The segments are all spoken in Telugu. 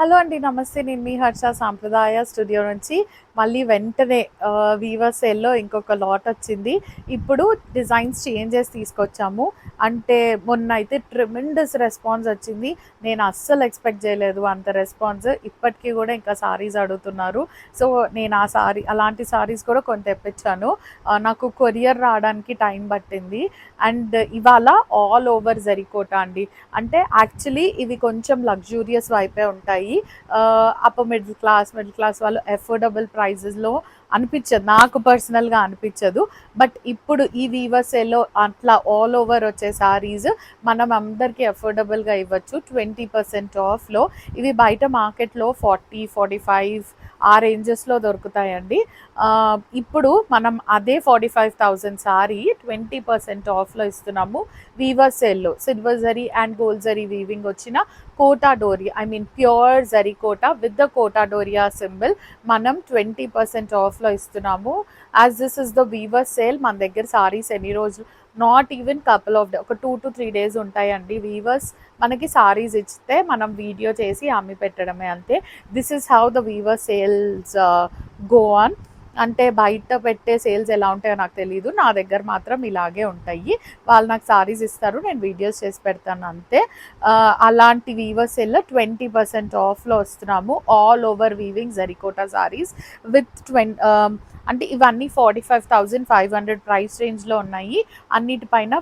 హలో అండి. నమస్తే. నేను మీ హర్ష సాంప్రదాయ స్టూడియో నుంచి మళ్ళీ వెంటనే వీవర్ సేల్‌లో ఇంకొక లాట్ వచ్చింది. ఇప్పుడు డిజైన్స్ చేంజ్ చేసి తీసుకొచ్చాము. అంటే మొన్నైతే ట్రెమెండస్ రెస్పాన్స్ వచ్చింది. నేను అస్సలు ఎక్స్‌పెక్ట్ చేయలేదు అంత రెస్పాన్స్. ఇప్పటికి కూడా ఇంకా సారీస్ అడుగుతున్నారు. సో, నేను అలాంటి సారీస్ కూడా కొన్ని తెప్పించాను. నాకు కొరియర్ రావడానికి టైం పట్టింది. అండ్ ఇవాళ ఆల్ ఓవర్ జరీకోట అండి. అంటే యాక్చువల్లీ ఇవి కొంచెం లగ్జూరియస్ వైపే ఉంటాయి. అప్పర్ మిడిల్ క్లాస్ వాళ్ళు అఫోర్డబుల్ ప్రైజెస్లో అనిపించదు, నాకు పర్సనల్గా అనిపించదు. బట్ ఇప్పుడు ఈ వీవర్ సేల్లో అట్లా ఆల్ ఓవర్ వచ్చే సారీస్ మనం అందరికీ అఫోర్డబుల్గా ఇవ్వచ్చు 20% ఆఫ్లో. ఇవి బయట మార్కెట్లో 40-45 ఆ రేంజెస్లో దొరుకుతాయండి. ఇప్పుడు మనం అదే 45,000 సారీ 20% ఆఫ్లో ఇస్తున్నాము వీవర్ సేల్లో. Silver zari and gold zari weaving వచ్చిన Kota Doria, I mean pure zari Kota with the Kota Doria symbol మనం 20% ఆఫ్లో ఇస్తున్నాము. As this is the weaver sale, మన దగ్గర సారీస్ ఎన్ని రోజులు, not even couple of day, ఒక 2 to 3 days ఉంటాయండి. వీవర్స్ మనకి సారీస్ ఇస్తే మనం వీడియో చేసి అమ్మి పెట్టడమే, అంతే. This is how the weaver sales go on. అంటే బయట పెట్టే సేల్స్ ఎలా ఉంటాయో నాకు తెలియదు, నా దగ్గర మాత్రం ఇలాగే ఉంటాయి. వాళ్ళు నాకు సారీస్ ఇస్తారు, నేను వీడియోస్ చేసి పెడతాను, అంతే. అలాంటి వీవర్ సేల్లో 20% ఆఫ్లో వస్తున్నాము all over weaving Zari Kota saris with అంటే ఇవన్నీ 45,500 ప్రైస్ రేంజ్లో ఉన్నాయి. అన్నిటిపైన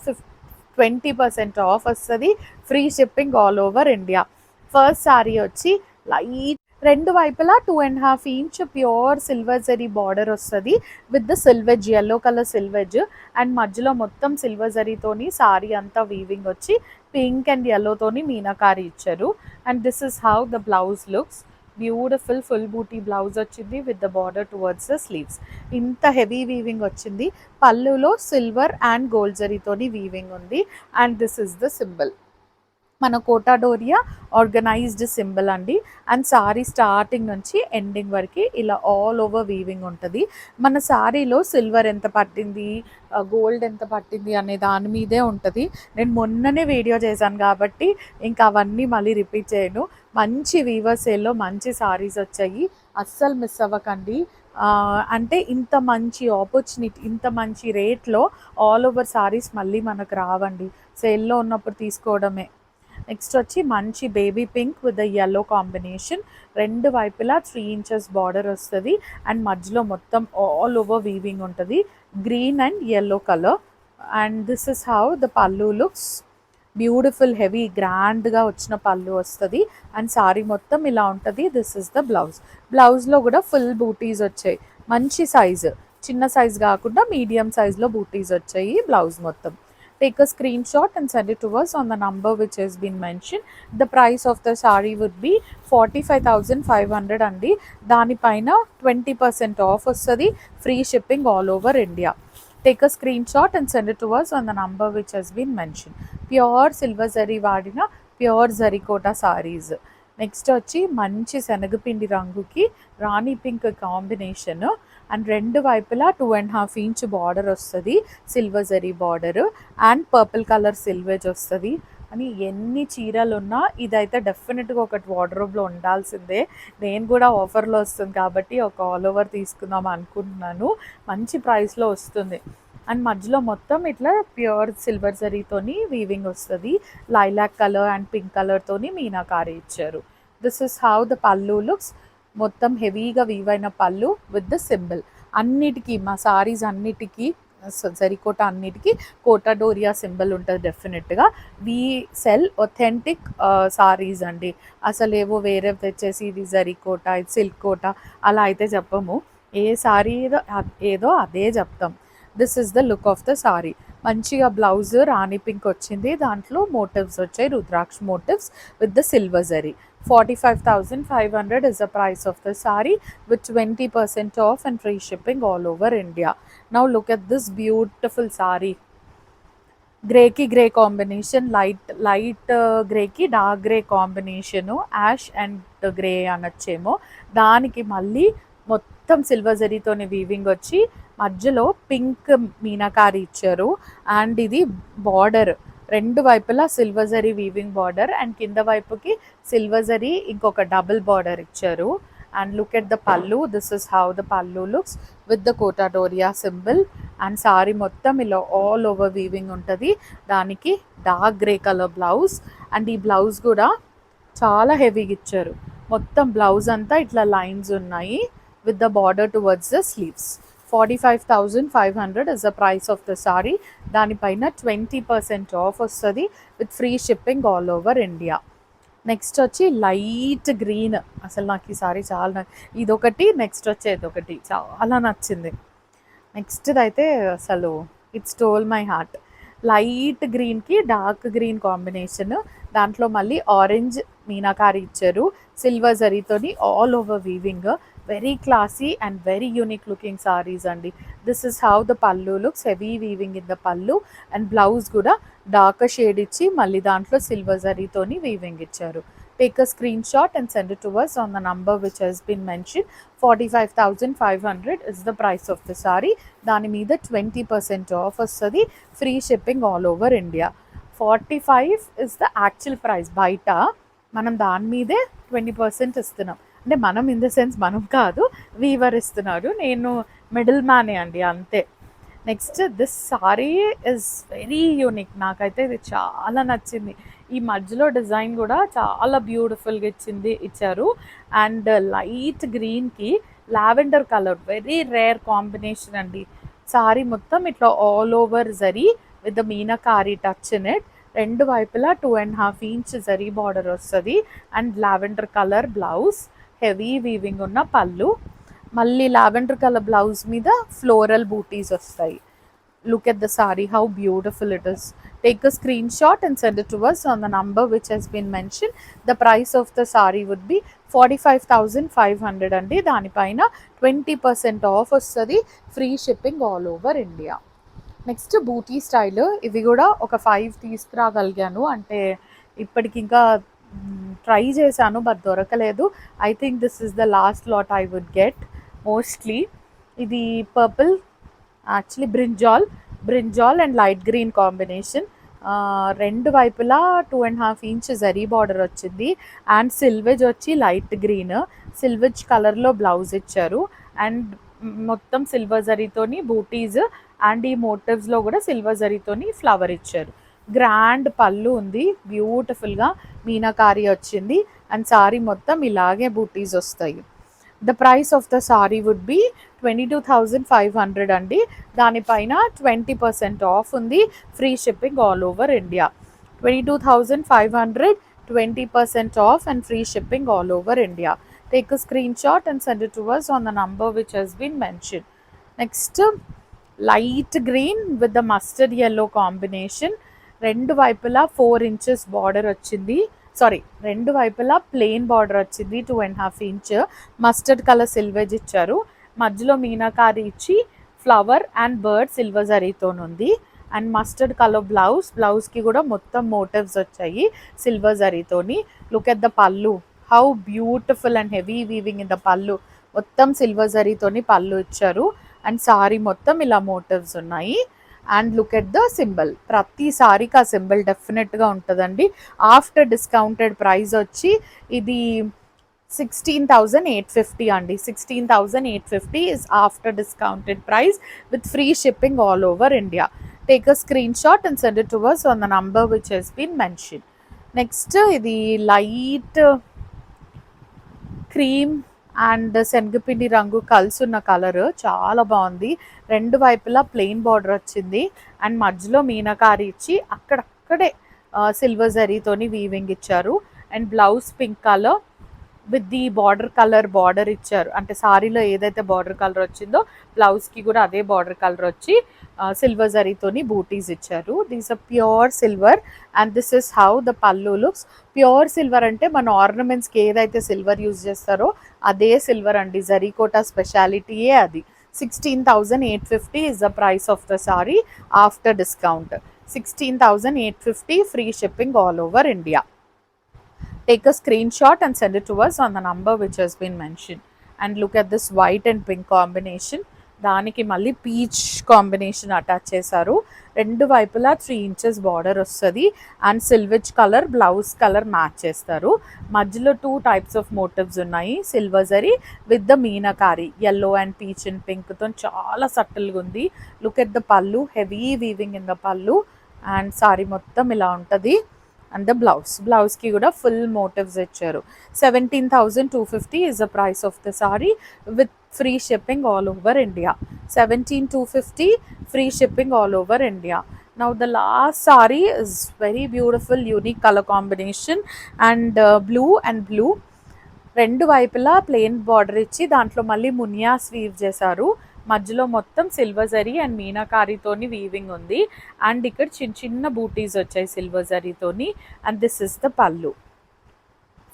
20% ఆఫ్ వస్తుంది. Free shipping all over India. First sari వచ్చి లైట్ రెండు వైపులా 2.5 inch pure silver zari border వస్తుంది with the selvedge, yellow colour selvedge. And మధ్యలో మొత్తం సిల్వర్ జరీతోని సారీ అంతా వీవింగ్ వచ్చి పింక్ అండ్ ఎల్లోతోని మీనాకారి ఇచ్చారు. And this is how the blouse looks. Beautiful full booti blouse వచ్చింది with the border towards the sleeves. ఇంత హెవీ వీవింగ్ వచ్చింది. పళ్ళులో సిల్వర్ అండ్ గోల్డ్ జరీతోని వీవింగ్ ఉంది. And this is the symbol, మన కోటా డోరియా ఆర్గనైజ్డ్ సింబల్ అండి. అండ్ సారీ స్టార్టింగ్ నుంచి ఎండింగ్ వరకు ఇలా ఆల్ ఓవర్ వీవింగ్ ఉంటుంది. మన సారీలో సిల్వర్ ఎంత పట్టింది, గోల్డ్ ఎంత పట్టింది అనే దాని మీదే ఉంటుంది. నేను మొన్ననే వీడియో చేశాను కాబట్టి ఇంకా అవన్నీ మళ్ళీ రిపీట్ చేయను. మంచి వీవర్ సేల్లో మంచి సారీస్ వచ్చాయి, అస్సలు మిస్ అవ్వకండి. అంటే ఇంత మంచి ఆపర్చునిటీ, ఇంత మంచి రేట్లో ఆల్ ఓవర్ సారీస్ మళ్ళీ మనకు రావండి. సేల్లో ఉన్నప్పుడు తీసుకోవడమే. నెక్స్ట్ వచ్చి మంచి baby pink with the yellow combination. రెండు వైపులా 3 inches బార్డర్ వస్తుంది. అండ్ మధ్యలో మొత్తం ఆల్ ఓవర్ వీవింగ్ ఉంటుంది, green and yellow colour. And this is how the pallu looks. Beautiful heavy గ్రాండ్గా వచ్చిన పళ్ళు వస్తుంది. అండ్ సారీ మొత్తం ఇలా ఉంటుంది. This is the blouse. బ్లౌజ్లో కూడా ఫుల్ బూటీస్ వచ్చాయి, మంచి సైజు, చిన్న సైజ్ కాకుండా మీడియం సైజ్లో బూటీస్ వచ్చాయి బ్లౌజ్ మొత్తం. Take a screenshot and send it to us on the number which has been mentioned. The price of the saree would be 45,500 అండి. దానిపైన 20% ఆఫ్ వస్తుంది, free shipping all over India. Take a screenshot and send it to us on the number which has been mentioned. Pure silver zari వాడిన ప్యూర్ జరీకోటా సారీస్. నెక్స్ట్ వచ్చి మంచి శనగపిండి రంగుకి రాణి పింక్ కాంబినేషన్. అండ్ రెండు వైపులా 2.5 inch బార్డర్ వస్తుంది, silver zari border. And purple colour selvedge వస్తుంది. అని ఎన్ని చీరలు ఉన్నా ఇదైతే డెఫినెట్గా ఒకటి వార్డ్రోబ్లో ఉండాల్సిందే. నేను కూడా ఆఫర్లో వస్తుంది కాబట్టి ఒక ఆల్ ఓవర్ తీసుకుందాం అనుకుంటున్నాను. మంచి ప్రైస్లో వస్తుంది. అండ్ మధ్యలో మొత్తం ఇట్లా ప్యూర్ సిల్వర్ జరీతోని వీవింగ్ వస్తుంది. లైలాక్ కలర్ అండ్ పింక్ కలర్తోని మీనాకారి ఇచ్చారు. This is how the pallu looks. మొత్తం హెవీగా వీవ్ అయిన పళ్ళు విత్ ద సింబల్. అన్నిటికీ మా సారీస్ అన్నిటికీ జరీకోటా అన్నిటికీ కోటా డోరియా సింబల్ ఉంటుంది డెఫినెట్గా. వీ సెల్ ఒథెంటిక్ సారీస్ అండి. అసలు ఏవో వేరే తెచ్చేసి ఇది జరీకోటా, ఇది సిల్క్ కోటా అలా అయితే చెప్పము. ఏ సారీ ఏదో అదే చెప్తాం. This is the look of the saree. మంచిగా బ్లౌజ్ రాణి పింక్ వచ్చింది, దాంట్లో మోటివ్స్ వచ్చాయి, rudraksha motifs with the silver zari. 45,500 is the price of the saree with 20% off and free shipping all over India. Now look at this beautiful saree. Grey కి గ్రే కాంబినేషన్, లైట్ గ్రేకి dark grey combination, ash and grey అనొచ్చేమో. దానికి మళ్ళీ మొత్తం సిల్వర్ జరీతోని వీవింగ్ వచ్చి మధ్యలో పింక్ మీనాకారి ఇచ్చారు. అండ్ ఇది బార్డర్ రెండు వైపులా silver zari weaving border and కింద వైపుకి సిల్వర్ జరీ ఇంకొక డబుల్ బార్డర్ ఇచ్చారు. అండ్ లుక్ ఎట్ ద పల్లు, this is how the pallu looks with the Kota Doria symbol. And sari మొత్తం ఇలా ఆల్ ఓవర్ వీవింగ్ ఉంటుంది. దానికి dark grey colour blouse and ఈ బ్లౌజ్ కూడా చాలా హెవీగా ఇచ్చారు. మొత్తం బ్లౌజ్ అంతా ఇట్లా లైన్స్ ఉన్నాయి with the border towards the sleeves. 45,500 is the price of the sorry. దానిపైన 20% ఆఫ్ వస్తుంది with free shipping all over India. Next వచ్చి లైట్ గ్రీన్, అసలు నాకు ఈ సారీ చాలా, ఇదొకటి నెక్స్ట్ వచ్చేది ఒకటి చాలా నచ్చింది. నెక్స్ట్ అయితే అసలు it stole my heart. Light గ్రీన్కి డార్క్ గ్రీన్ కాంబినేషన్, దాంట్లో మళ్ళీ ఆరెంజ్ మీనాకారి ఇచ్చారు సిల్వర్ జరీతోని all over weaving. Very classy and very unique looking saris అండి. This is how the pallu looks, heavy weaving in the pallu and blouse కూడా డార్క్ షేడ్ ఇచ్చి మళ్ళీ దాంట్లో సిల్వర్ జరీతోని వీవింగ్ ఇచ్చారు. Take a screenshot and send it to us on the number which has been mentioned. 45,500 is the price of the saree. దాని మీద 20% ఆఫ్ వస్తుంది, free shipping all over India. 45 is the actual price. బయట మనం దాని మీదే 20% ఇస్తున్నాం. అంటే మనం ఇన్ ద సెన్స్ మనం కాదు, వీవర్ ఇస్తున్నారు, నేను మిడిల్ మ్యానే అండి, అంతే. Next this sorry is very unique, నాకైతే ఇది చాలా నచ్చింది. ఈ మధ్యలో డిజైన్ కూడా చాలా బ్యూటిఫుల్గా ఇచ్చారు. అండ్ లైట్ గ్రీన్కి lavender colour, very rare combination అండి. సారీ మొత్తం ఇట్లా all over zari with the meenakari touch in it. రెండు వైపులా 2.5 ఇంచ్ జరీ బార్డర్ వస్తుంది and lavender colour blouse, heavy weaving ఉన్న పళ్ళు, మళ్ళీ లావెండర్ కలర్ బ్లౌజ్ మీద ఫ్లోరల్ బూటీస్ వస్తాయి. Look at the saree, how beautiful it is. Take a screenshot and send it to us on the number which has been mentioned. The price of the saree would be 45,500 అండి. దానిపైన 20% ఆఫ్ వస్తుంది, free shipping all over India. Next buti style, ఇవి కూడా ఒక 5 తీసుకురాగలిగాను, అంటే ఇప్పటికి ఇంకా ట్రై చేశాను బట్ దొరకలేదు. I think this is the last lot I would get mostly. ఇది purple, actually brinjal and light green combination. రెండు వైపులా 2.5 ఇంచ్ జరీ బార్డర్ వచ్చింది అండ్ సిల్వేజ్ వచ్చి లైట్ గ్రీన్, సిల్వేజ్ కలర్లో బ్లౌజ్ ఇచ్చారు అండ్ మొత్తం సిల్వర్ జరీతోని బూటీస్ అండ్ ఈ మోటివ్స్లో కూడా సిల్వర్ జరీతోని ఫ్లవర్ ఇచ్చారు. గ్రాండ్ పళ్ళు ఉంది, బ్యూటిఫుల్గా మీనాకారి వచ్చింది అండ్ సారీ మొత్తం ఇలాగే బూటీస్ వస్తాయి. The price of the sari would be 22,500 అండి. దానిపైన 20% ఆఫ్ ఉంది, free shipping all over India. 22,500, 20% off and free shipping all over India. Take a screenshot and send it to us on the number which has been mentioned. Next, light green with the mustard yellow combination. రెండు వైపులా 4 inches బార్డర్ వచ్చింది, సారీ రెండు వైపులా ప్లెయిన్ బార్డర్ వచ్చింది, 2.5 ఇంచ్ మస్టర్డ్ కలర్ సిల్వేజ్ ఇచ్చారు. మధ్యలో మీనాకారి ఇచ్చి ఫ్లవర్ అండ్ బర్డ్ సిల్వర్ జరీతోనుంది అండ్ మస్టర్డ్ కలర్ బ్లౌజ్కి కూడా మొత్తం మోటివ్స్ వచ్చాయి సిల్వర్ జరీతోని. Look at the pallu, how beautiful and heavy weaving in the pallu, మొత్తం సిల్వర్ జరీతోని పళ్ళు ఇచ్చారు అండ్ సారీ మొత్తం ఇలా మోటివ్స్ ఉన్నాయి. And look at the symbol, ప్రతి సారీకి ఆ సింబల్ డెఫినెట్గా ఉంటుందండి. ఆఫ్టర్ డిస్కౌంటెడ్ ప్రైస్ వచ్చి ఇది 16,850 అండి. 16,850 is after discounted price with free shipping all over India. Take a screenshot and send it to us on the number which has been mentioned. Next, ఇది లైట్ క్రీమ్ అండ్ శనగపిండి రంగు కలిసి ఉన్న కలర్ చాలా బాగుంది. రెండు వైపులా ప్లెయిన్ బార్డర్ వచ్చింది అండ్ మధ్యలో మీనాకారి ఇచ్చి అక్కడక్కడే సిల్వర్ జరీతోని వీవింగ్ ఇచ్చారు and blouse pink colour with the border ఇచ్చారు. అంటే సారీలో ఏదైతే బార్డర్ కలర్ వచ్చిందో బ్లౌజ్కి కూడా అదే బార్డర్ కలర్ వచ్చి సిల్వర్ జరీతోని బూటీస్ ఇచ్చారు. These are pure silver and this is how the pallu looks. Pure silver అంటే మన ఆర్నమెంట్స్కి ఏదైతే సిల్వర్ యూజ్ చేస్తారో అదే సిల్వర్ అండి, జరీకోటా స్పెషాలిటీయే అది. 16,850 is the price of the saree after discount. 16,850, free shipping all over India. Take a screenshot and send it to us on the number which has been mentioned. And look at this white and pink combination. దానికి మళ్ళీ పీచ్ కాంబినేషన్ అటాచ్ చేశారు. రెండు వైపులా 3 ఇంచెస్ బార్డర్ వస్తుంది and silver colour blouse colour match చేస్తారు. మధ్యలో 2 టైప్స్ ఆఫ్ మోటివ్స్ ఉన్నాయి. Silver zari with the meenakari yellow and peach and పింక్తో చాలా సటిల్గా ఉంది. Look at the pallu, heavy weaving in the pallu and sari మొత్తం ఇలా ఉంటుంది. అండ్ ద బ్లౌజ్కి కూడా ఫుల్ మోటివ్స్ ఇచ్చారు. 17,250 is the price of the saree with free shipping all over India. 17,250 free shipping all over India. Now the last saree is very beautiful, unique color combination and blue and blue. రెండు వైపులా ప్లెయిన్ బార్డర్ ఇచ్చి దాంట్లో మళ్ళీ మునియాస్ వీవ్ చేశారు. మధ్యలో మొత్తం సిల్వర్ జరీ అండ్ మీనాకారితోని వీవింగ్ ఉంది అండ్ ఇక్కడ చిన్న చిన్న బూటీస్ వచ్చాయి సిల్వర్ జరీతోని and this is the pallu.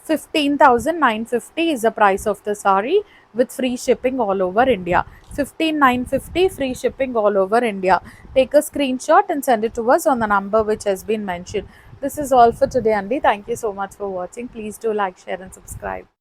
15,950 is the price of the saree with free shipping all over India. 15,950 free shipping all over India. Take a screenshot and send it to us on the number which has been mentioned. This is all for today, Andy. Thank you so much for watching. Please do like, share and subscribe.